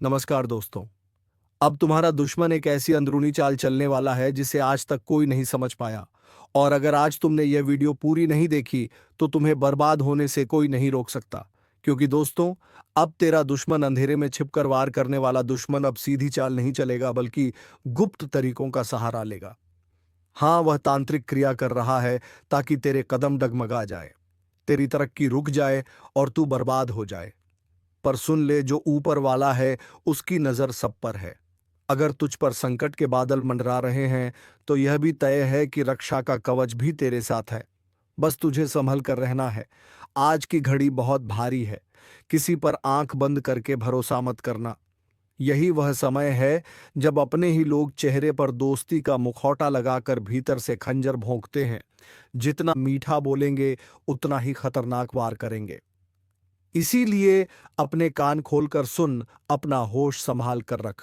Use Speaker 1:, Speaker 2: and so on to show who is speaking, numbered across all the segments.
Speaker 1: नमस्कार दोस्तों। अब तुम्हारा दुश्मन एक ऐसी अंदरूनी चाल चलने वाला है जिसे आज तक कोई नहीं समझ पाया। और अगर आज तुमने यह वीडियो पूरी नहीं देखी तो तुम्हें बर्बाद होने से कोई नहीं रोक सकता। क्योंकि दोस्तों, अब तेरा दुश्मन अंधेरे में छिपकर वार करने वाला दुश्मन अब सीधी चाल नहीं चलेगा बल्कि गुप्त तरीकों का सहारा लेगा। हाँ, वह तांत्रिक क्रिया कर रहा है ताकि तेरे कदम डगमगा जाए, तेरी तरक्की रुक जाए और तू बर्बाद हो जाए। पर सुन ले, जो ऊपर वाला है उसकी नजर सब पर है। अगर तुझ पर संकट के बादल मंडरा रहे हैं तो यह भी तय है कि रक्षा का कवच भी तेरे साथ है। बस तुझे संभल कर रहना है। आज की घड़ी बहुत भारी है। किसी पर आंख बंद करके भरोसा मत करना। यही वह समय है जब अपने ही लोग चेहरे पर दोस्ती का मुखौटा लगाकर भीतर से खंजर भोंकते हैं। जितना मीठा बोलेंगे उतना ही खतरनाक वार करेंगे। इसीलिए अपने कान खोलकर सुन, अपना होश संभाल कर रख।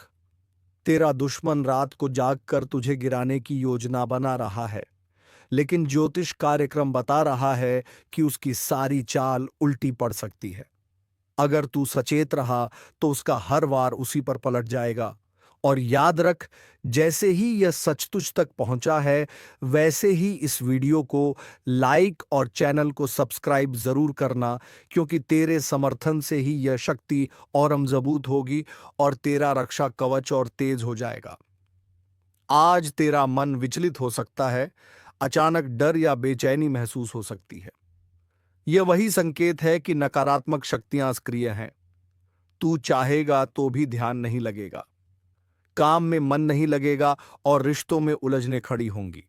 Speaker 1: तेरा दुश्मन रात को जागकर तुझे गिराने की योजना बना रहा है, लेकिन ज्योतिष कार्यक्रम बता रहा है कि उसकी सारी चाल उल्टी पड़ सकती है। अगर तू सचेत रहा तो उसका हर वार उसी पर पलट जाएगा। और याद रख, जैसे ही यह सच तुझ तक पहुंचा है, वैसे ही इस वीडियो को लाइक और चैनल को सब्सक्राइब जरूर करना। क्योंकि तेरे समर्थन से ही यह शक्ति और मजबूत होगी और तेरा रक्षा कवच और तेज हो जाएगा। आज तेरा मन विचलित हो सकता है, अचानक डर या बेचैनी महसूस हो सकती है। यह वही संकेत है कि नकारात्मक शक्तियां सक्रिय हैं। तू चाहेगा तो भी ध्यान नहीं लगेगा, काम में मन नहीं लगेगा और रिश्तों में उलझने खड़ी होंगी।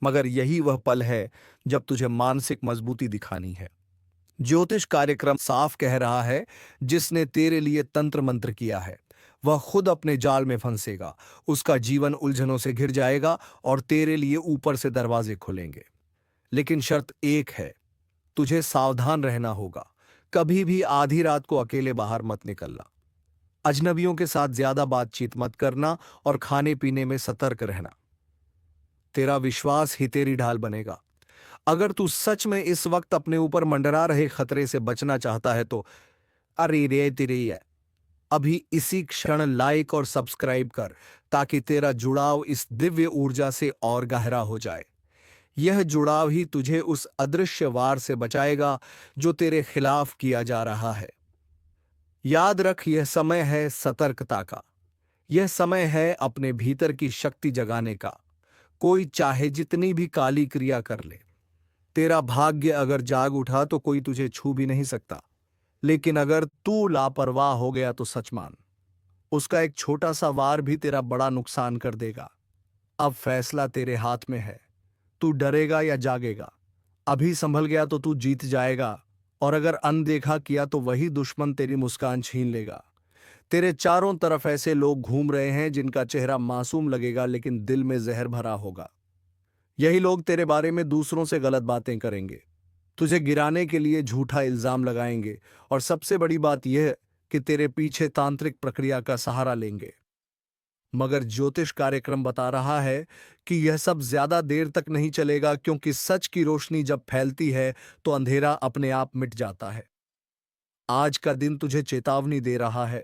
Speaker 1: मगर यही वह पल है जब तुझे मानसिक मजबूती दिखानी है। ज्योतिष कार्यक्रम साफ कह रहा है, जिसने तेरे लिए तंत्र मंत्र किया है वह खुद अपने जाल में फंसेगा। उसका जीवन उलझनों से घिर जाएगा और तेरे लिए ऊपर से दरवाजे खुलेंगे। लेकिन शर्त एक है, तुझे सावधान रहना होगा। कभी भी आधी रात को अकेले बाहर मत निकलना। अजनबियों के साथ ज्यादा बातचीत मत करना और खाने पीने में सतर्क रहना। तेरा विश्वास ही तेरी ढाल बनेगा। अगर तू सच में इस वक्त अपने ऊपर मंडरा रहे खतरे से बचना चाहता है तो अरे रे तेरे है, अभी इसी क्षण लाइक और सब्सक्राइब कर, ताकि तेरा जुड़ाव इस दिव्य ऊर्जा से और गहरा हो जाए। यह जुड़ाव ही तुझे उस अदृश्य वार से बचाएगा जो तेरे खिलाफ किया जा रहा है। याद रख, यह समय है सतर्कता का। यह समय है अपने भीतर की शक्ति जगाने का। कोई चाहे जितनी भी काली क्रिया कर ले, तेरा भाग्य अगर जाग उठा तो कोई तुझे छू भी नहीं सकता। लेकिन अगर तू लापरवाह हो गया तो सच मान, उसका एक छोटा सा वार भी तेरा बड़ा नुकसान कर देगा। अब फैसला तेरे हाथ में है। तू डरेगा या जागेगा? अभी संभल गया तो तू जीत जाएगा, और अगर अनदेखा किया तो वही दुश्मन तेरी मुस्कान छीन लेगा। तेरे चारों तरफ ऐसे लोग घूम रहे हैं जिनका चेहरा मासूम लगेगा लेकिन दिल में जहर भरा होगा। यही लोग तेरे बारे में दूसरों से गलत बातें करेंगे, तुझे गिराने के लिए झूठा इल्जाम लगाएंगे, और सबसे बड़ी बात यह कि तेरे पीछे तांत्रिक प्रक्रिया का सहारा लेंगे। मगर ज्योतिष कार्यक्रम बता रहा है कि यह सब ज्यादा देर तक नहीं चलेगा, क्योंकि सच की रोशनी जब फैलती है तो अंधेरा अपने आप मिट जाता है। आज का दिन तुझे चेतावनी दे रहा है।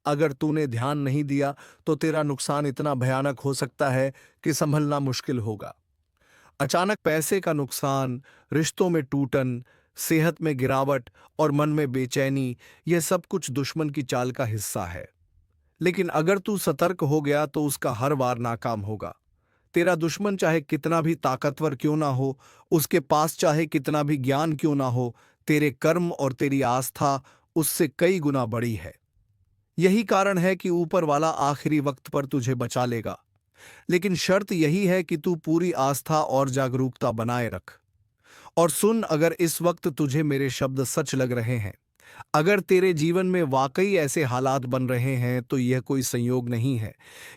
Speaker 1: अगर तूने ध्यान नहीं दिया तो तेरा नुकसान इतना भयानक हो सकता है कि संभलना मुश्किल होगा। अचानक पैसे का नुकसान, रिश्तों में टूटन, सेहत में गिरावट और मन में बेचैनी, यह सब कुछ दुश्मन की चाल का हिस्सा है। लेकिन अगर तू सतर्क हो गया तो उसका हर वार नाकाम होगा। तेरा दुश्मन चाहे कितना भी ताकतवर क्यों ना हो, उसके पास चाहे कितना भी ज्ञान क्यों ना हो, तेरे कर्म और तेरी आस्था उससे कई गुना बड़ी है। यही कारण है कि ऊपर वाला आखिरी वक्त पर तुझे बचा लेगा। लेकिन शर्त यही है कि तू पूरी आस्था और जागरूकता बनाए रख। और सुन, अगर इस वक्त तुझे मेरे शब्द सच लग रहे हैं, अगर तेरे जीवन में वाकई ऐसे हालात बन रहे हैं, तो यह कोई संयोग नहीं है।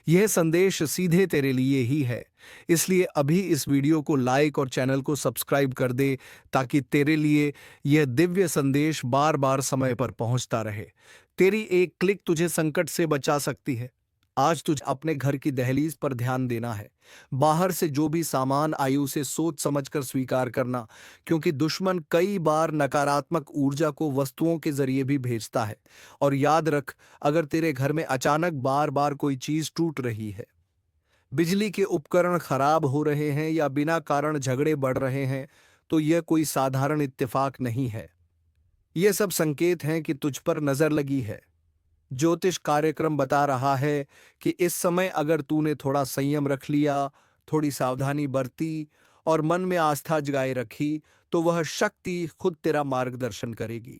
Speaker 1: यह संदेश सीधे तेरे लिए ही है। इसलिए अभी इस वीडियो को लाइक और चैनल को सब्सक्राइब कर दे, ताकि तेरे लिए यह दिव्य संदेश बार बार समय पर पहुंचता रहे। तेरी एक क्लिक तुझे संकट से बचा सकती है। आज तुझे अपने घर की दहलीज पर ध्यान देना है। बाहर से जो भी सामान आए उसे सोच समझकर स्वीकार करना, क्योंकि दुश्मन कई बार नकारात्मक ऊर्जा को वस्तुओं के जरिए भी भेजता है। और याद रख, अगर तेरे घर में अचानक बार बार कोई चीज टूट रही है, बिजली के उपकरण खराब हो रहे हैं या बिना कारण झगड़े बढ़ रहे हैं, तो यह कोई साधारण इत्तेफाक नहीं है। यह सब संकेत हैं कि तुझ पर नजर लगी है। ज्योतिष कार्यक्रम बता रहा है कि इस समय अगर तूने थोड़ा संयम रख लिया, थोड़ी सावधानी बरती और मन में आस्था जगाए रखी, तो वह शक्ति खुद तेरा मार्गदर्शन करेगी।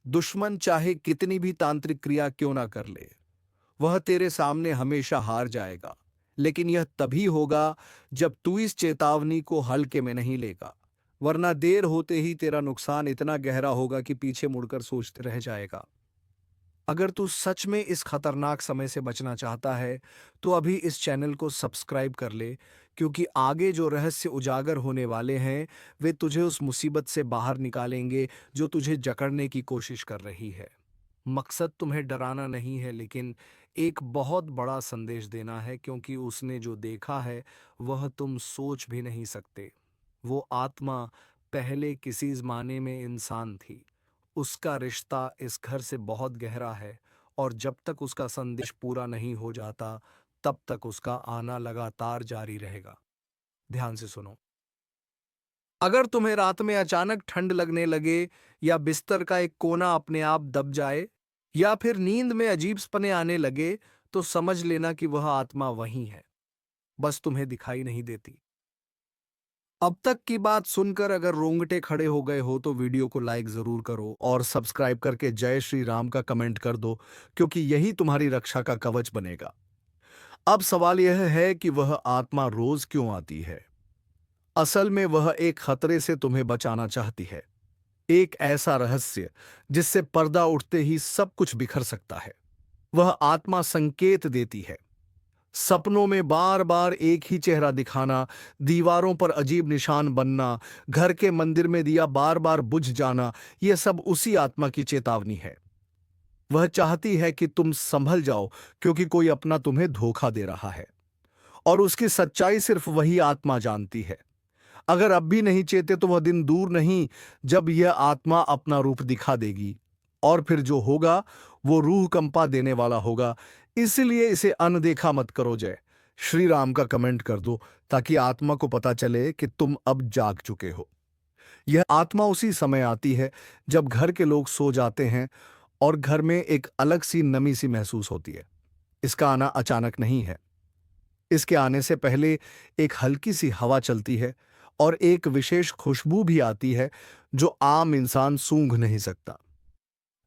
Speaker 1: दुश्मन चाहे कितनी भी तांत्रिक क्रिया क्यों ना कर ले, वह तेरे सामने हमेशा हार जाएगा। लेकिन यह तभी होगा जब तू इस चेतावनी को हल्के में नहीं लेगा, वरना देर होते ही तेरा नुकसान इतना गहरा होगा कि पीछे मुड़कर सोचते रह जाएगा। अगर तू सच में इस खतरनाक समय से बचना चाहता है, तो अभी इस चैनल को सब्सक्राइब कर ले, क्योंकि आगे जो रहस्य उजागर होने वाले हैं, वे तुझे उस मुसीबत से बाहर निकालेंगे जो तुझे जकड़ने की कोशिश कर रही है। मकसद तुम्हें डराना नहीं है, लेकिन एक बहुत बड़ा संदेश देना है, क्योंकि उसने जो देखा है वह तुम सोच भी नहीं सकते। वो आत्मा पहले किसी ज़माने में इंसान थी। उसका रिश्ता इस घर से बहुत गहरा है, और जब तक उसका संदेश पूरा नहीं हो जाता, तब तक उसका आना लगातार जारी रहेगा। ध्यान से सुनो। अगर तुम्हें रात में अचानक ठंड लगने लगे, या बिस्तर का एक कोना अपने आप दब जाए, या फिर नींद में अजीब सपने आने लगे, तो समझ लेना कि वह आत्मा वहीं है, बस तुम्हें दिखाई नहीं देती। अब तक की बात सुनकर अगर रोंगटे खड़े हो गए हो, तो वीडियो को लाइक जरूर करो और सब्सक्राइब करके जय श्री राम का कमेंट कर दो, क्योंकि यही तुम्हारी रक्षा का कवच बनेगा। अब सवाल यह है कि वह आत्मा रोज क्यों आती है। असल में वह एक खतरे से तुम्हें बचाना चाहती है, एक ऐसा रहस्य जिससे पर्दा उठते ही सब कुछ बिखर सकता है। वह आत्मा संकेत देती है, सपनों में बार बार एक ही चेहरा दिखाना, दीवारों पर अजीब निशान बनना, घर के मंदिर में दिया बार बार बुझ जाना, यह सब उसी आत्मा की चेतावनी है। वह चाहती है कि तुम संभल जाओ, क्योंकि कोई अपना तुम्हें धोखा दे रहा है, और उसकी सच्चाई सिर्फ वही आत्मा जानती है। अगर अब भी नहीं चेते, तो वह दिन दूर नहीं जब यह आत्मा अपना रूप दिखा देगी, और फिर जो होगा वो रूह कंपा देने वाला होगा। इसलिए इसे अनदेखा मत करो। जय श्री राम का कमेंट कर दो, ताकि आत्मा को पता चले कि तुम अब जाग चुके हो। यह आत्मा उसी समय आती है जब घर के लोग सो जाते हैं और घर में एक अलग सी नमी सी महसूस होती है। इसका आना अचानक नहीं है। इसके आने से पहले एक हल्की सी हवा चलती है, और एक विशेष खुशबू भी आती है जो आम इंसान सूंघ नहीं सकता।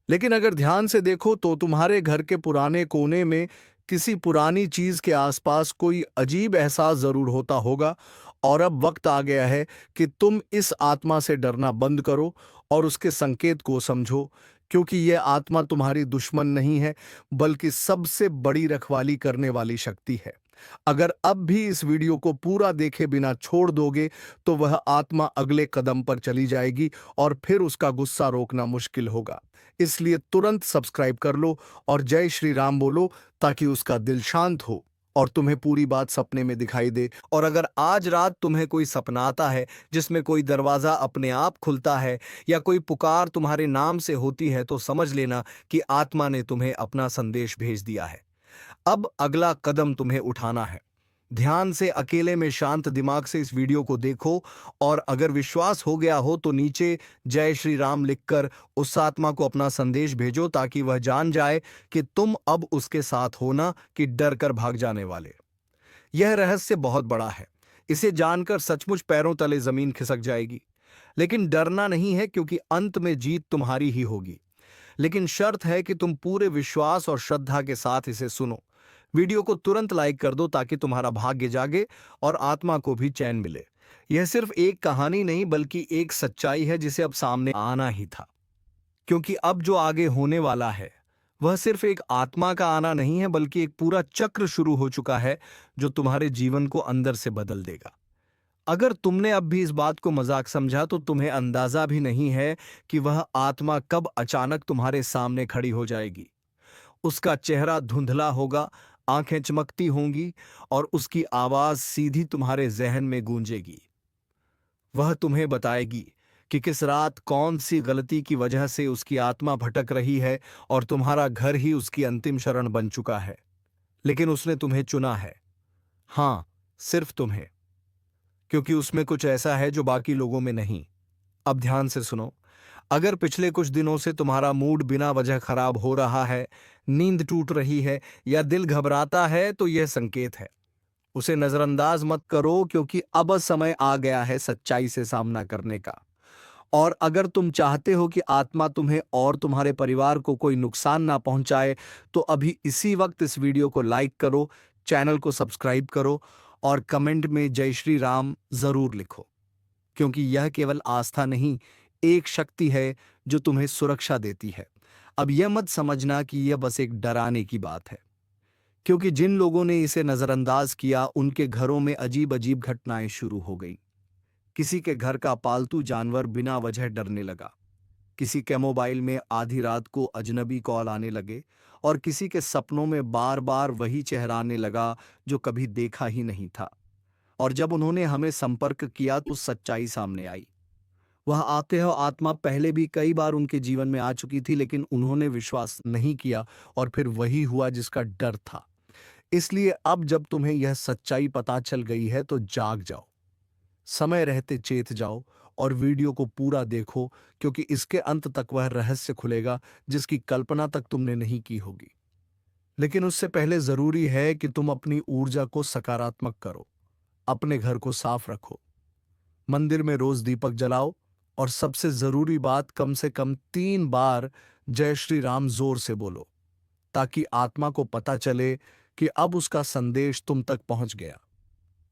Speaker 1: लेकिन अगर ध्यान से देखो, तो तुम्हारे घर के पुराने कोने में किसी पुरानी चीज के आसपास कोई अजीब एहसास जरूर होता होगा। और अब वक्त आ गया है कि तुम इस आत्मा से डरना बंद करो और उसके संकेत को समझो, क्योंकि यह आत्मा तुम्हारी दुश्मन नहीं है, बल्कि सबसे बड़ी रखवाली करने वाली शक्ति है। अगर अब भी इस वीडियो को पूरा देखे बिना छोड़ दोगे, तो वह आत्मा अगले कदम पर चली जाएगी, और फिर उसका गुस्सा रोकना मुश्किल होगा। इसलिए तुरंत सब्सक्राइब कर लो और जय श्री राम बोलो, ताकि उसका दिल शांत हो और तुम्हें पूरी बात सपने में दिखाई दे। और अगर आज रात तुम्हें कोई सपना आता है जिसमें कोई दरवाजा अपने आप खुलता है, या कोई पुकार तुम्हारे नाम से होती है, तो समझ लेना कि आत्मा ने तुम्हें अपना संदेश भेज दिया है। अब अगला कदम तुम्हें उठाना है। ध्यान से, अकेले में, शांत दिमाग से इस वीडियो को देखो, और अगर विश्वास हो गया हो तो नीचे जय श्री राम लिखकर उस आत्मा को अपना संदेश भेजो, ताकि वह जान जाए कि तुम अब उसके साथ हो, ना कि डर कर भाग जाने वाले। यह रहस्य बहुत बड़ा है। इसे जानकर सचमुच पैरों तले जमीन खिसक जाएगी। लेकिन डरना नहीं है, क्योंकि अंत में जीत तुम्हारी ही होगी। लेकिन शर्त है कि तुम पूरे विश्वास और श्रद्धा के साथ इसे सुनो। वीडियो को तुरंत लाइक कर दो, ताकि तुम्हारा भाग्य जागे और आत्मा को भी चैन मिले। यह सिर्फ एक कहानी नहीं, बल्कि एक सच्चाई है जिसे अब सामने आना ही था। क्योंकि अब जो आगे होने वाला है, वह सिर्फ एक आत्मा का आना नहीं है, बल्कि एक पूरा चक्र शुरू हो चुका है जो तुम्हारे जीवन को अंदर से बदल देगा। अगर तुमने अब भी इस बात को मजाक समझा, तो तुम्हें अंदाजा भी नहीं है कि वह आत्मा कब अचानक तुम्हारे सामने खड़ी हो जाएगी। उसका चेहरा धुंधला होगा, आंखें चमकती होंगी और उसकी आवाज सीधी तुम्हारे जहन में गूंजेगी। वह तुम्हें बताएगी कि किस रात कौन सी गलती की वजह से उसकी आत्मा भटक रही है और तुम्हारा घर ही उसकी अंतिम शरण बन चुका है। लेकिन उसने तुम्हें चुना है। हाँ, सिर्फ तुम्हें, क्योंकि उसमें कुछ ऐसा है जो बाकी लोगों में नहीं। अब ध्यान से सुनो। अगर पिछले कुछ दिनों से तुम्हारा मूड बिना वजह खराब हो रहा है, नींद टूट रही है या दिल घबराता है, तो यह संकेत है। उसे नजरअंदाज मत करो, क्योंकि अब समय आ गया है सच्चाई से सामना करने का। और अगर तुम चाहते हो कि आत्मा तुम्हें और तुम्हारे परिवार को कोई नुकसान ना पहुंचाए, तो अभी इसी वक्त इस वीडियो को लाइक करो, चैनल को सब्सक्राइब करो और कमेंट में जय श्री राम जरूर लिखो। क्योंकि यह केवल आस्था नहीं, एक शक्ति है जो तुम्हें सुरक्षा देती है। अब यह मत समझना कि यह बस एक डराने की बात है, क्योंकि जिन लोगों ने इसे नजरअंदाज किया उनके घरों में अजीब अजीब घटनाएं शुरू हो गई। किसी के घर का पालतू जानवर बिना वजह डरने लगा, किसी के मोबाइल में आधी रात को अजनबी कॉल आने लगे और किसी के सपनों में बार बार वही चेहरा आने लगा जो कभी देखा ही नहीं था। और जब उन्होंने हमें संपर्क किया तो सच्चाई सामने आई। वह आते हो आत्मा पहले भी कई बार उनके जीवन में आ चुकी थी, लेकिन उन्होंने विश्वास नहीं किया और फिर वही हुआ जिसका डर था। इसलिए अब जब तुम्हें यह सच्चाई पता चल गई है तो जाग जाओ, समय रहते चेत जाओ और वीडियो को पूरा देखो, क्योंकि इसके अंत तक वह रहस्य खुलेगा जिसकी कल्पना तक तुमने नहीं की होगी। लेकिन उससे पहले जरूरी है कि तुम अपनी ऊर्जा को सकारात्मक करो, अपने घर को साफ रखो, मंदिर में रोज दीपक जलाओ और सबसे जरूरी बात, कम से कम 3 बार जय श्री राम जोर से बोलो, ताकि आत्मा को पता चले कि अब उसका संदेश तुम तक पहुंच गया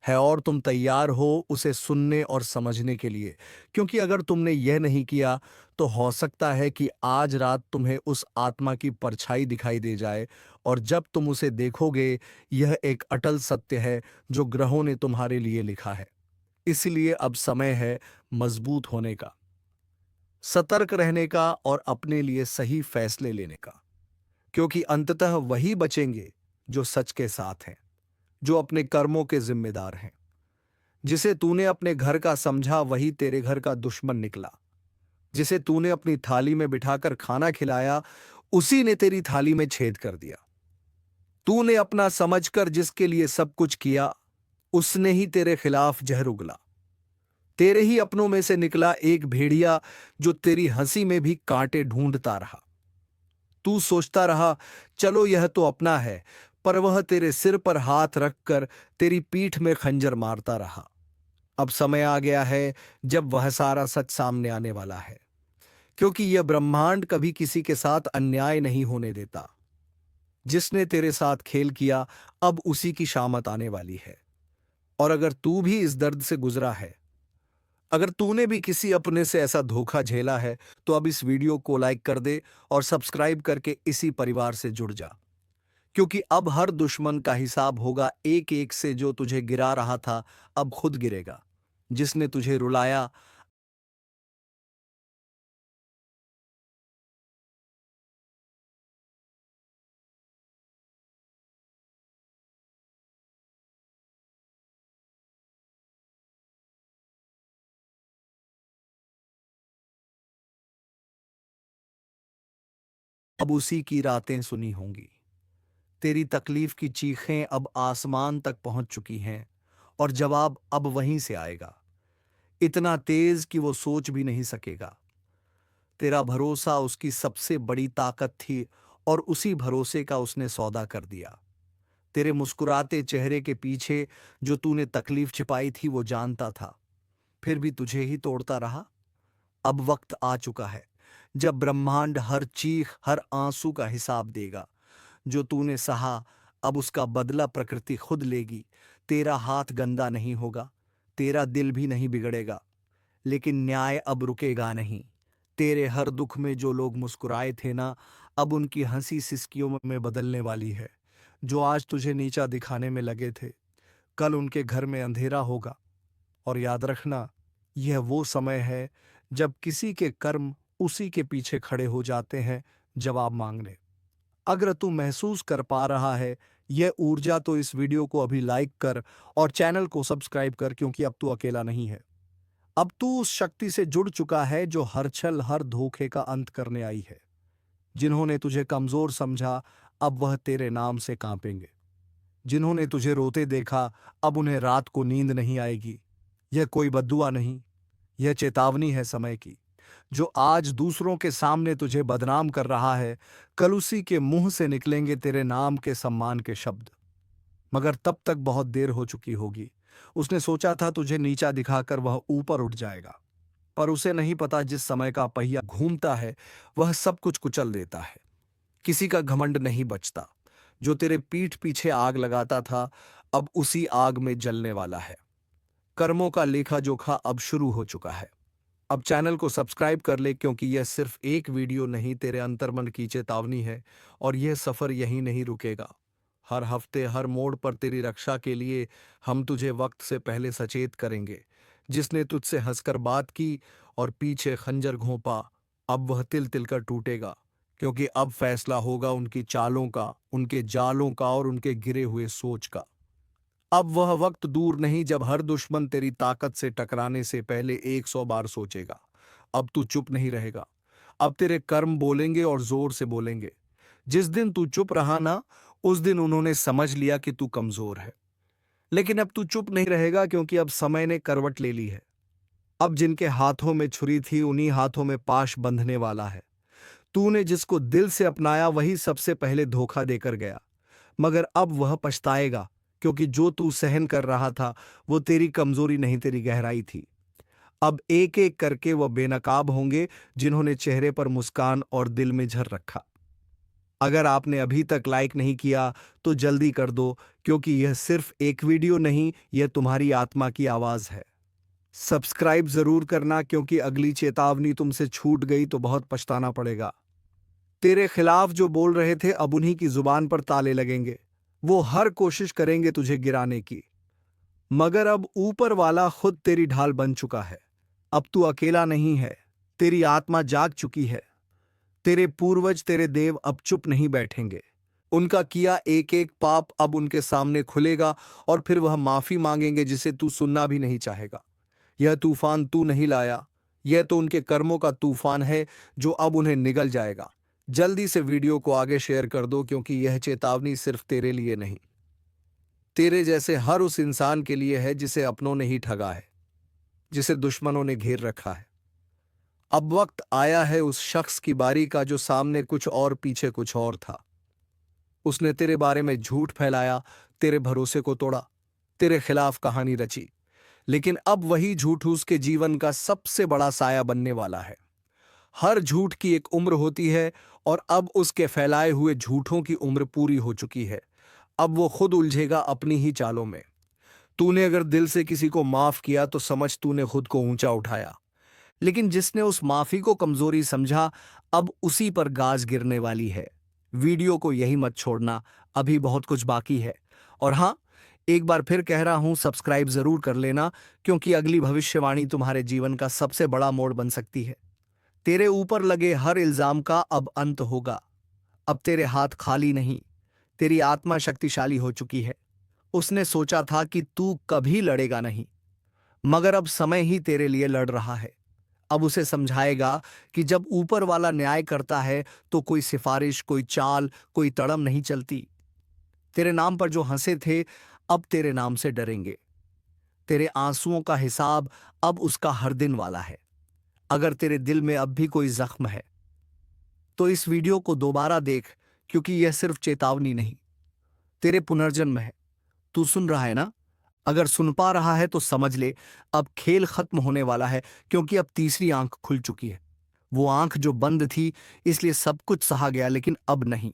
Speaker 1: है और तुम तैयार हो उसे सुनने और समझने के लिए। क्योंकि अगर तुमने यह नहीं किया तो हो सकता है कि आज रात तुम्हें उस आत्मा की परछाई दिखाई दे जाए, और जब तुम उसे देखोगे, यह एक अटल सत्य है जो ग्रहों ने तुम्हारे लिए लिखा है। इसलिए अब समय है मजबूत होने का, सतर्क रहने का और अपने लिए सही फैसले लेने का। क्योंकि अंततः वही बचेंगे जो सच के साथ हैं, जो अपने कर्मों के जिम्मेदार हैं। जिसे तूने अपने घर का समझा वही तेरे घर का दुश्मन निकला। जिसे तूने अपनी थाली में बिठाकर खाना खिलाया, उसी ने तेरी थाली में छेद कर दिया। तूने अपना समझकर जिसके लिए सब कुछ किया, उसने ही तेरे खिलाफ जहर उगला। तेरे ही अपनों में से निकला एक भेड़िया जो तेरी हंसी में भी कांटे ढूंढता रहा। तू सोचता रहा चलो यह तो अपना है, पर वह तेरे सिर पर हाथ रखकर तेरी पीठ में खंजर मारता रहा। अब समय आ गया है जब वह सारा सच सामने आने वाला है, क्योंकि यह ब्रह्मांड कभी किसी के साथ अन्याय नहीं होने देता। जिसने तेरे साथ खेल किया, अब उसी की शामत आने वाली है। और अगर तू भी इस दर्द से गुजरा है, अगर तूने भी किसी अपने से ऐसा धोखा झेला है, तो अब इस वीडियो को लाइक कर दे और सब्सक्राइब करके इसी परिवार से जुड़ जा। क्योंकि अब हर दुश्मन का हिसाब होगा एक एक से। जो तुझे गिरा रहा था अब खुद गिरेगा, जिसने तुझे रुलाया अब उसी की रातें सुनी होंगी। तेरी तकलीफ की चीखें अब आसमान तक पहुंच चुकी हैं और जवाब अब वहीं से आएगा, इतना तेज कि वो सोच भी नहीं सकेगा। तेरा भरोसा उसकी सबसे बड़ी ताकत थी और उसी भरोसे का उसने सौदा कर दिया। तेरे मुस्कुराते चेहरे के पीछे जो तूने तकलीफ छिपाई थी वो जानता था, फिर भी तुझे ही तोड़ता रहा। अब वक्त आ चुका है जब ब्रह्मांड हर चीख, हर आंसू का हिसाब देगा। जो तूने सहा, अब उसका बदला प्रकृति खुद लेगी। तेरा हाथ गंदा नहीं होगा, तेरा दिल भी नहीं बिगड़ेगा, लेकिन न्याय अब रुकेगा नहीं। तेरे हर दुख में जो लोग मुस्कुराए थे ना, अब उनकी हंसी सिसकियों में बदलने वाली है। जो आज तुझे नीचा दिखाने में लगे थे, कल उनके घर में अंधेरा होगा। और याद रखना, यह वो समय है जब किसी के कर्म उसी के पीछे खड़े हो जाते हैं जवाब मांगने। अगर तू महसूस कर पा रहा है यह ऊर्जा तो इस वीडियो को अभी लाइक कर और चैनल को सब्सक्राइब कर, क्योंकि अब तू अकेला नहीं है। अब तू उस शक्ति से जुड़ चुका है जो हर छल हर धोखे का अंत करने आई है। जिन्होंने तुझे कमजोर समझा, अब वह तेरे नाम से कांपेंगे। जिन्होंने तुझे रोते देखा, अब उन्हें रात को नींद नहीं आएगी। यह कोई बद्दुआ नहीं, यह चेतावनी है समय की। जो आज दूसरों के सामने तुझे बदनाम कर रहा है, कल उसी के मुंह से निकलेंगे तेरे नाम के सम्मान के शब्द। मगर तब तक बहुत देर हो चुकी होगी। उसने सोचा था तुझे नीचा दिखाकर वह ऊपर उठ जाएगा, पर उसे नहीं पता जिस समय का पहिया घूमता है वह सब कुछ कुचल देता है। किसी का घमंड नहीं बचता। जो तेरे पीठ पीछे आग लगाता था, अब उसी आग में जलने वाला है। कर्मों का लेखा जोखा अब शुरू हो चुका है। अब चैनल को सब्सक्राइब कर ले, क्योंकि यह सिर्फ एक वीडियो नहीं, तेरे अंतर्मन की चेतावनी है। और यह सफर यहीं नहीं रुकेगा। हर हफ्ते हर मोड़ पर तेरी रक्षा के लिए हम तुझे वक्त से पहले सचेत करेंगे। जिसने तुझसे हंसकर बात की और पीछे खंजर घोंपा, अब वह तिल तिल कर टूटेगा। क्योंकि अब फैसला होगा उनकी चालों का, उनके जालों का और उनके गिरे हुए सोच का। अब वह वक्त दूर नहीं जब हर दुश्मन तेरी ताकत से टकराने से पहले 100 बार सोचेगा। अब तू चुप नहीं रहेगा। अब तेरे कर्म बोलेंगे और जोर से बोलेंगे। जिस दिन तू चुप रहा ना, उस दिन उन्होंने समझ लिया कि तू कमजोर है। लेकिन अब तू चुप नहीं रहेगा, क्योंकि अब समय ने करवट ले ली है। अब जिनके हाथों में छुरी थी, उन्हीं हाथों में पाश बंधने वाला है। तूने जिसको दिल से अपनाया, वही सबसे पहले धोखा देकर गया। मगर अब वह पछताएगा, क्योंकि जो तू सहन कर रहा था वो तेरी कमजोरी नहीं, तेरी गहराई थी। अब एक एक करके वह बेनकाब होंगे जिन्होंने चेहरे पर मुस्कान और दिल में झर रखा। अगर आपने अभी तक लाइक नहीं किया तो जल्दी कर दो, क्योंकि यह सिर्फ एक वीडियो नहीं, यह तुम्हारी आत्मा की आवाज है। सब्सक्राइब जरूर करना, क्योंकि अगली चेतावनी तुमसे छूट गई तो बहुत पछताना पड़ेगा। तेरे खिलाफ जो बोल रहे थे, अब उन्हीं की जुबान पर ताले लगेंगे। वो हर कोशिश करेंगे तुझे गिराने की। मगर अब ऊपर वाला खुद तेरी ढाल बन चुका है। अब तू अकेला नहीं है, तेरी आत्मा जाग चुकी है। तेरे पूर्वज, तेरे देव अब चुप नहीं बैठेंगे। उनका किया एक एक पाप अब उनके सामने खुलेगा, और फिर वह माफी मांगेंगे जिसे तू सुनना भी नहीं चाहेगा। यह तूफान तू नहीं लाया, यह तो उनके कर्मों का तूफान है जो अब उन्हें निगल जाएगा। जल्दी से वीडियो को आगे शेयर कर दो, क्योंकि यह चेतावनी सिर्फ तेरे लिए नहीं, तेरे जैसे हर उस इंसान के लिए है जिसे अपनों ने ही ठगा है, जिसे दुश्मनों ने घेर रखा है। अब वक्त आया है उस शख्स की बारी का जो सामने कुछ और पीछे कुछ और था। उसने तेरे बारे में झूठ फैलाया, तेरे भरोसे को तोड़ा, तेरे खिलाफ कहानी रची। लेकिन अब वही झूठ उसके जीवन का सबसे बड़ा साया बनने वाला है। हर झूठ की एक उम्र होती है, और अब उसके फैलाए हुए झूठों की उम्र पूरी हो चुकी है। अब वो खुद उलझेगा अपनी ही चालों में। तूने अगर दिल से किसी को माफ किया तो समझ तूने खुद को ऊंचा उठाया। लेकिन जिसने उस माफी को कमजोरी समझा, अब उसी पर गाज गिरने वाली है। वीडियो को यही मत छोड़ना, अभी बहुत कुछ बाकी है। और हाँ, एक बार फिर कह रहा हूं, सब्सक्राइब जरूर कर लेना, क्योंकि अगली भविष्यवाणी तुम्हारे जीवन का सबसे बड़ा मोड़ बन सकती है। तेरे ऊपर लगे हर इल्जाम का अब अंत होगा। अब तेरे हाथ खाली नहीं, तेरी आत्मा शक्तिशाली हो चुकी है। उसने सोचा था कि तू कभी लड़ेगा नहीं, मगर अब समय ही तेरे लिए लड़ रहा है। अब उसे समझाएगा कि जब ऊपर वाला न्याय करता है तो कोई सिफारिश, कोई चाल, कोई तड़म नहीं चलती। तेरे नाम पर जो हंसे थे, अब तेरे नाम से डरेंगे। तेरे आंसुओं का हिसाब अब उसका हर दिन वाला है। अगर तेरे दिल में अब भी कोई जख्म है तो इस वीडियो को दोबारा देख, क्योंकि यह सिर्फ चेतावनी नहीं, तेरे पुनर्जन्म है। तू सुन रहा है ना? अगर सुन पा रहा है तो समझ ले, अब खेल खत्म होने वाला है, क्योंकि अब तीसरी आंख खुल चुकी है। वो आंख जो बंद थी, इसलिए सब कुछ सहा गया, लेकिन अब नहीं।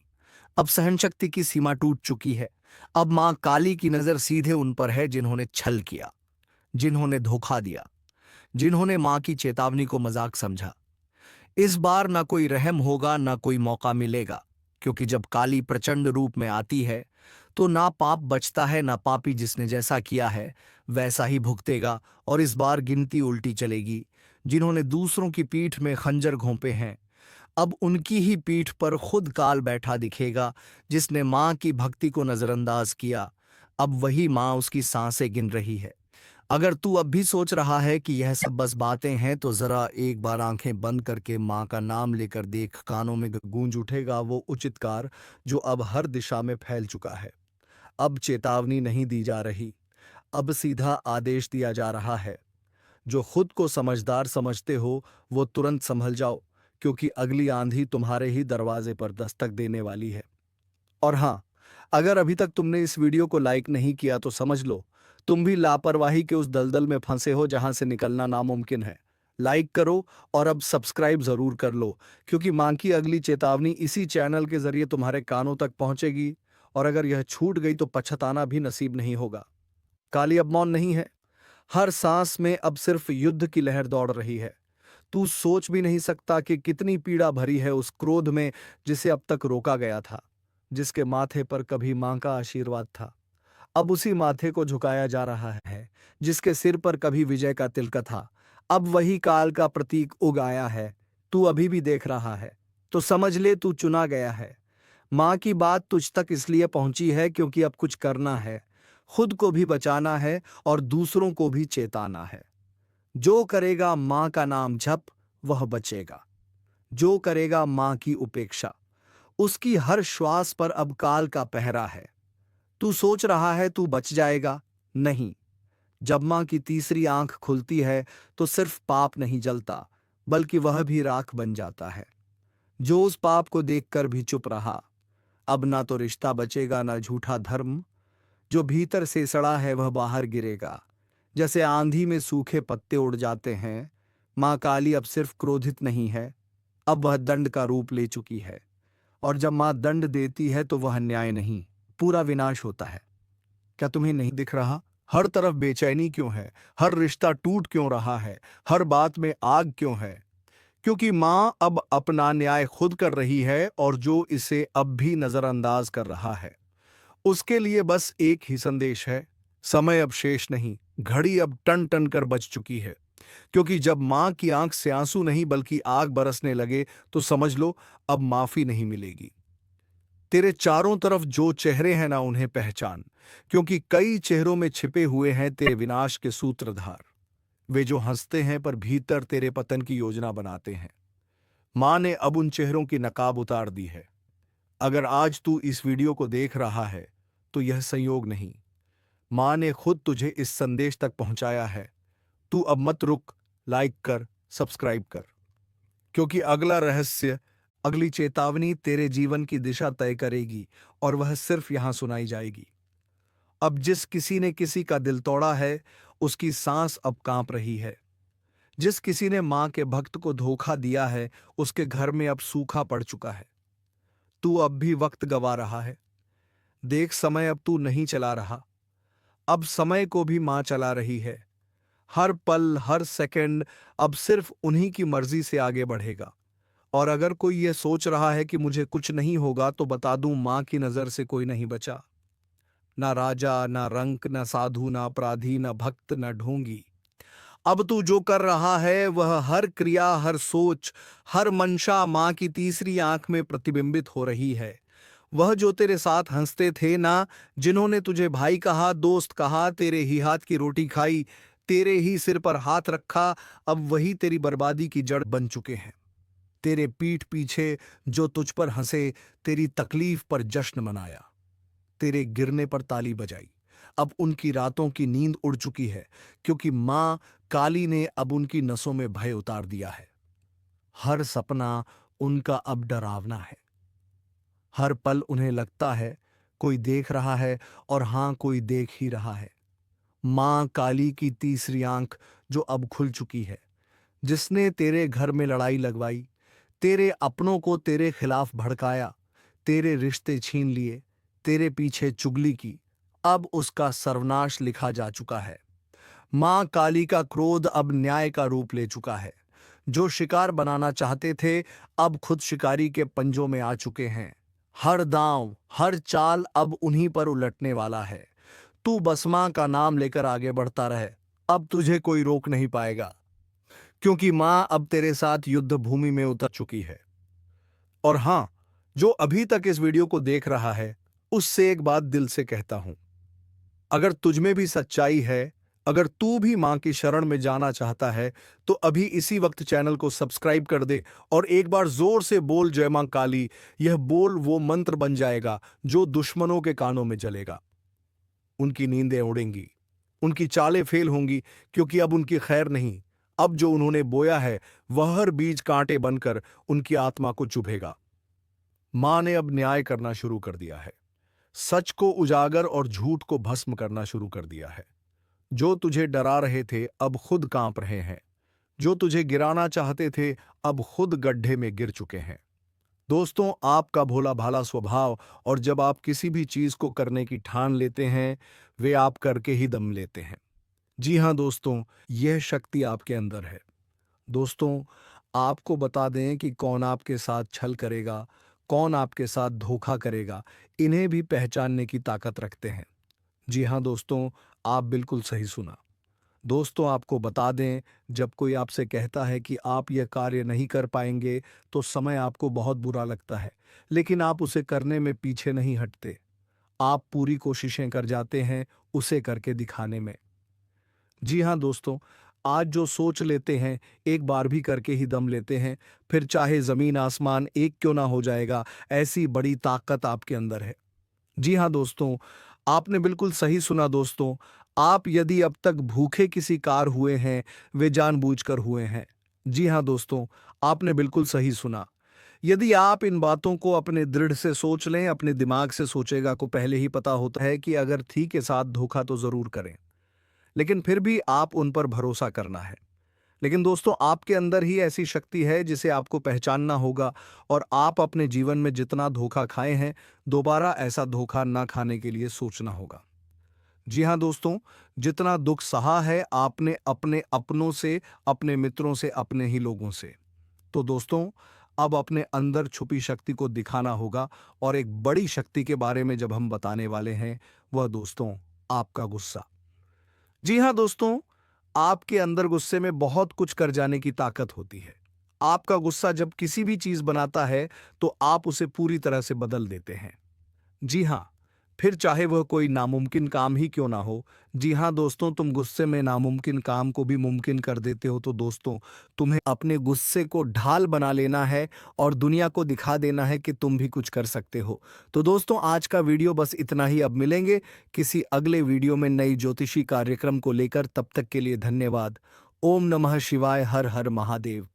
Speaker 1: अब सहनशक्ति की सीमा टूट चुकी है। अब मां काली की नजर सीधे उन पर है जिन्होंने छल किया, जिन्होंने धोखा दिया, जिन्होंने मां की चेतावनी को मजाक समझा। इस बार ना कोई रहम होगा, ना कोई मौका मिलेगा, क्योंकि जब काली प्रचंड रूप में आती है तो ना पाप बचता है, ना पापी जिसने जैसा किया है वैसा ही भुगतेगा। और इस बार गिनती उल्टी चलेगी। जिन्होंने दूसरों की पीठ में खंजर घोंपे हैं, अब उनकी ही पीठ पर खुद काल बैठा दिखेगा, जिसने माँ की भक्ति को नजरअंदाज किया। अब वही माँ उसकी सांसें गिन रही है। अगर तू अब भी सोच रहा है कि यह सब बस बातें हैं, तो जरा एक बार आंखें बंद करके माँ का नाम लेकर देख। कानों में गूंज उठेगा वो उचितकार जो अब हर दिशा में फैल चुका है। अब चेतावनी नहीं दी जा रही, अब सीधा आदेश दिया जा रहा है। जो खुद को समझदार समझते हो वो तुरंत संभल जाओ, क्योंकि अगली आंधी तुम्हारे ही दरवाजे पर दस्तक देने वाली है। और हाँ, अगर अभी तक तुमने इस वीडियो को लाइक नहीं किया तो समझ लो तुम भी लापरवाही के उस दलदल में फंसे हो जहां से निकलना नामुमकिन है। लाइक करो और अब सब्सक्राइब जरूर कर लो, क्योंकि मां की अगली चेतावनी इसी चैनल के जरिए तुम्हारे कानों तक पहुंचेगी। और अगर यह छूट गई तो पछताना भी नसीब नहीं होगा। काली अब मौन नहीं है। हर सांस में अब सिर्फ युद्ध की लहर दौड़ रही है। तू सोच भी नहीं सकता कि कितनी पीड़ा भरी है उस क्रोध में जिसे अब तक रोका गया था, जिसके माथे पर कभी मां का आशीर्वाद था, अब उसी माथे को झुकाया जा रहा है। जिसके सिर पर कभी विजय का तिलक था, अब वही काल का प्रतीक उग आया है। तू अभी भी देख रहा है तो समझ ले तू चुना गया है। मां की बात तुझ तक इसलिए पहुंची है क्योंकि अब कुछ करना है, खुद को भी बचाना है और दूसरों को भी चेताना है। जो करेगा मां का नाम जप वह बचेगा। जो करेगा मां की उपेक्षा, उसकी हर श्वास पर अब काल का पहरा है। तू सोच रहा है तू बच जाएगा, नहीं। जब मां की तीसरी आंख खुलती है तो सिर्फ पाप नहीं जलता, बल्कि वह भी राख बन जाता है। जो उस पाप को देखकर भी चुप रहा, अब ना तो रिश्ता बचेगा ना झूठा धर्म। जो भीतर से सड़ा है वह बाहर गिरेगा, जैसे आंधी में सूखे पत्ते उड़ जाते हैं। मां काली अब सिर्फ क्रोधित नहीं है, अब वह दंड का रूप ले चुकी है। और जब मां दंड देती है तो वह न्याय नहीं, पूरा विनाश होता है। क्या तुम्हें नहीं दिख रहा? हर तरफ बेचैनी क्यों है? हर रिश्ता टूट क्यों रहा है? हर बात में आग क्यों है? क्योंकि मां अब अपना न्याय खुद कर रही है, और जो इसे अब भी नजरअंदाज कर रहा है उसके लिए बस एक ही संदेश है। समय अब शेष नहीं, घड़ी अब टन टन कर बज चुकी है। क्योंकि जब मां की आंख से आंसू नहीं बल्कि आग बरसने लगे तो समझ लो अब माफी नहीं मिलेगी। तेरे चारों तरफ जो चेहरे हैं ना उन्हें पहचान, क्योंकि कई चेहरों में छिपे हुए हैं तेरे विनाश के सूत्रधार। वे जो हंसते हैं पर भीतर तेरे पतन की योजना बनाते हैं। मां ने अब उन चेहरों की नकाब उतार दी है। अगर आज तू इस वीडियो को देख रहा है तो यह संयोग नहीं, मां ने खुद तुझे इस संदेश तक पहुंचाया है। तू अब मत रुक, लाइक कर, सब्सक्राइब कर, क्योंकि अगला रहस्य, अगली चेतावनी तेरे जीवन की दिशा तय करेगी, और वह सिर्फ यहां सुनाई जाएगी। अब जिस किसी ने किसी का दिल तोड़ा है उसकी सांस अब कांप रही है। जिस किसी ने मां के भक्त को धोखा दिया है उसके घर में अब सूखा पड़ चुका है। तू अब भी वक्त गवा रहा है। देख, समय अब तू नहीं चला रहा, अब समय को भी मां चला रही है। हर पल हर सेकंड अब सिर्फ उन्हीं की मर्जी से आगे बढ़ेगा। और अगर कोई यह सोच रहा है कि मुझे कुछ नहीं होगा, तो बता दूं, मां की नजर से कोई नहीं बचा। ना राजा, ना रंक, ना साधु, ना अपराधी, ना भक्त, ना ढोंगी। अब तू जो कर रहा है वह हर क्रिया, हर सोच, हर मंशा मां की तीसरी आंख में प्रतिबिंबित हो रही है। वह जो तेरे साथ हंसते थे ना, जिन्होंने तुझे भाई कहा, दोस्त कहा, तेरे ही हाथ की रोटी खाई, तेरे ही सिर पर हाथ रखा, अब वही तेरी बर्बादी की जड़ बन चुके हैं। तेरे पीठ पीछे जो तुझ पर हंसे, तेरी तकलीफ पर जश्न मनाया, तेरे गिरने पर ताली बजाई, अब उनकी रातों की नींद उड़ चुकी है, क्योंकि मां काली ने अब उनकी नसों में भय उतार दिया है। हर सपना उनका अब डरावना है। हर पल उन्हें लगता है कोई देख रहा है, और हां, कोई देख ही रहा है। मां काली की तीसरी आंख जो अब खुल चुकी है, जिसने तेरे घर में लड़ाई लगवाई, तेरे अपनों को तेरे खिलाफ भड़काया, तेरे रिश्ते छीन लिए, तेरे पीछे चुगली की, अब उसका सर्वनाश लिखा जा चुका है। मां काली का क्रोध अब न्याय का रूप ले चुका है। जो शिकार बनाना चाहते थे अब खुद शिकारी के पंजों में आ चुके हैं। हर दांव, हर चाल अब उन्हीं पर उलटने वाला है। तू बस मां का नाम लेकर आगे बढ़ता रहे, अब तुझे कोई रोक नहीं पाएगा, क्योंकि मां अब तेरे साथ युद्ध भूमि में उतर चुकी है। और हाँ, जो अभी तक इस वीडियो को देख रहा है, उससे एक बात दिल से कहता हूं, अगर तुझ में भी सच्चाई है, अगर तू भी मां की शरण में जाना चाहता है, तो अभी इसी वक्त चैनल को सब्सक्राइब कर दे और एक बार जोर से बोल जय मां काली। यह बोल वो मंत्र बन जाएगा जो दुश्मनों के कानों में जलेगा। उनकी नींदें उड़ेंगी, उनकी चालें फेल होंगी, क्योंकि अब उनकी खैर नहीं। अब जो उन्होंने बोया है वह हर बीज कांटे बनकर उनकी आत्मा को चुभेगा। मां ने अब न्याय करना शुरू कर दिया है, सच को उजागर और झूठ को भस्म करना शुरू कर दिया है। जो तुझे डरा रहे थे अब खुद कांप रहे हैं, जो तुझे गिराना चाहते थे अब खुद गड्ढे में गिर चुके हैं। दोस्तों, आपका भोला भाला स्वभाव और जब आप किसी भी चीज को करने की ठान लेते हैं, वे आप करके ही दम लेते हैं। जी हां दोस्तों, यह शक्ति आपके अंदर है। दोस्तों, आपको बता दें कि कौन आपके साथ छल करेगा, कौन आपके साथ धोखा करेगा, इन्हें भी पहचानने की ताकत रखते हैं। जी हां दोस्तों, आप बिल्कुल सही सुना। दोस्तों, आपको बता दें, जब कोई आपसे कहता है कि आप यह कार्य नहीं कर पाएंगे, तो समय आपको बहुत बुरा लगता है, लेकिन आप उसे करने में पीछे नहीं हटते। आप पूरी कोशिशें कर जाते हैं उसे करके दिखाने में। जी हाँ दोस्तों, आज जो सोच लेते हैं एक बार भी करके ही दम लेते हैं, फिर चाहे जमीन आसमान एक क्यों ना हो जाएगा, ऐसी बड़ी ताकत आपके अंदर है। जी हाँ दोस्तों, आपने बिल्कुल सही सुना दोस्तों। आप यदि अब तक भूखे किसी कार हुए हैं, वे जानबूझकर हुए हैं। जी हाँ दोस्तों, आपने बिल्कुल सही सुना। यदि आप इन बातों को अपने दृढ़ से सोच लें, अपने दिमाग से सोचेगा को पहले ही पता होता है कि अगर थी के साथ धोखा तो जरूर करें, लेकिन फिर भी आप उन पर भरोसा करना है। लेकिन दोस्तों, आपके अंदर ही ऐसी शक्ति है जिसे आपको पहचानना होगा और आप अपने जीवन में जितना धोखा खाए हैं, दोबारा ऐसा धोखा ना खाने के लिए सोचना होगा। जी हाँ दोस्तों, जितना दुख सहा है आपने अपने अपनों से, अपने मित्रों से, अपने ही लोगों से, तो दोस्तों अब अपने अंदर छुपी शक्ति को दिखाना होगा। और एक बड़ी शक्ति के बारे में जब हम बताने वाले हैं, वह दोस्तों आपका गुस्सा। जी हाँ दोस्तों, आपके अंदर गुस्से में बहुत कुछ कर जाने की ताकत होती है। आपका गुस्सा जब किसी भी चीज बनाता है तो आप उसे पूरी तरह से बदल देते हैं। जी हाँ, फिर चाहे वह कोई नामुमकिन काम ही क्यों ना हो। जी हाँ दोस्तों, तुम गुस्से में नामुमकिन काम को भी मुमकिन कर देते हो। तो दोस्तों, तुम्हें अपने गुस्से को ढाल बना लेना है और दुनिया को दिखा देना है कि तुम भी कुछ कर सकते हो। तो दोस्तों, आज का वीडियो बस इतना ही। अब मिलेंगे किसी अगले वीडियो में नई ज्योतिषी कार्यक्रम को लेकर। तब तक के लिए धन्यवाद। ओम नमः शिवाय। हर हर महादेव।